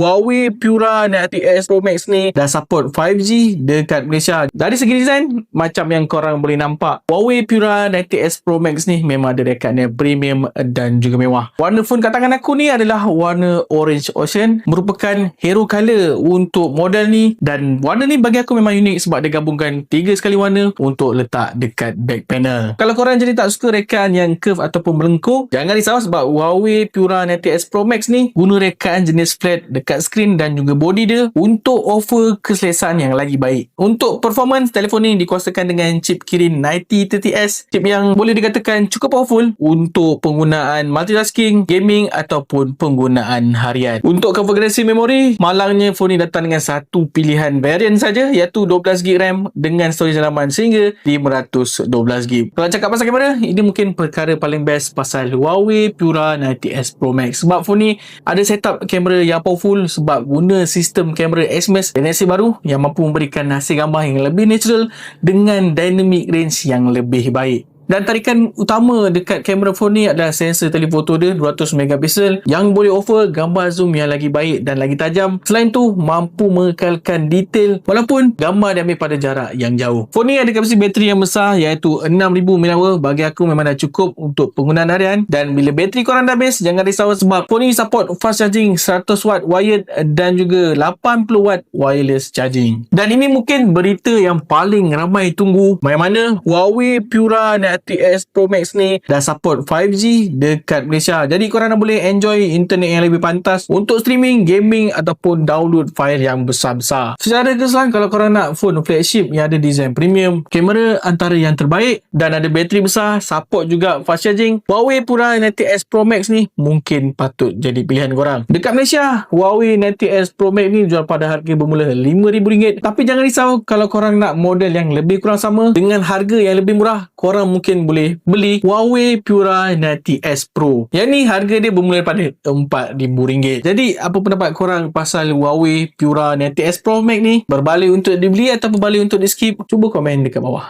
Huawei Pura 90S Pro Max ni dah support 5G dekat Malaysia. Dari segi design, macam yang korang boleh nampak, Huawei Pura 90S Pro Max ni memang ada rekadnya premium dan juga mewah. Warna phone kat tangan aku ni adalah warna Orange Ocean, merupakan hero color untuk model ni, dan warna ni bagi aku memang unik sebab dia gabungkan 3 sekali warna untuk letak dekat back panel. Kalau korang jadi tak suka rekaan yang curve ataupun melengkung, jangan risau sebab Huawei Pura 90S Pro Max ni guna rekaan jenis flat dekat skrin dan juga body dia untuk offer keselesaan yang lagi baik. Untuk performance, telefon ni dikuasakan dengan chip Kirin 9030S, chip yang boleh dikatakan cukup powerful untuk penggunaan multitasking, gaming ataupun penggunaan harian. Untuk konfigurasi memori, malangnya phone ni datang dengan satu pilihan variant saja, iaitu 12GB RAM dengan storage dalaman sehingga 512GB. Kalau cakap pasal kamera, ini mungkin perkara paling best pasal Huawei Pura 90S Pro Max, sebab phone ni ada setup kamera yang powerful sebab guna sistem kamera XMAX generasi baru yang mampu memberikan hasil gambar yang lebih natural dengan dynamic range yang lebih baik. Dan tarikan utama dekat kamera phone ni adalah sensor telefoto dia 200 megapiksel yang boleh offer gambar zoom yang lagi baik dan lagi tajam. Selain tu, mampu mengekalkan detail walaupun gambar diambil pada jarak yang jauh. Phone ni ada kapasiti bateri yang besar iaitu 6000 mAh. Bagi aku memang dah cukup untuk penggunaan harian, dan bila bateri korang dah habis, jangan risau sebab phone ni support fast charging 100W wired dan juga 80W wireless charging. Dan ini mungkin berita yang paling ramai tunggu, yang mana Huawei Pura 90S Pro Max ni dah support 5G dekat Malaysia. Jadi korang dah boleh enjoy internet yang lebih pantas untuk streaming, gaming ataupun download file yang besar-besar. Secara keseluruhan, kalau korang nak phone flagship yang ada design premium, kamera antara yang terbaik dan ada bateri besar, support juga fast charging, Huawei Pura 90S Pro Max ni mungkin patut jadi pilihan korang. Dekat Malaysia, Huawei 90S Pro Max ni jual pada harga bermula RM5,000. Tapi jangan risau, kalau korang nak model yang lebih kurang sama dengan harga yang lebih murah, korang mungkin boleh beli Huawei Pura 90S Pro. Yang ni harga dia bermula pada RM4,000. Jadi apa pendapat korang pasal Huawei Pura 90S Pro Max ni? Berbalik untuk dibeli atau berbalik untuk di skip? Cuba komen dekat bawah.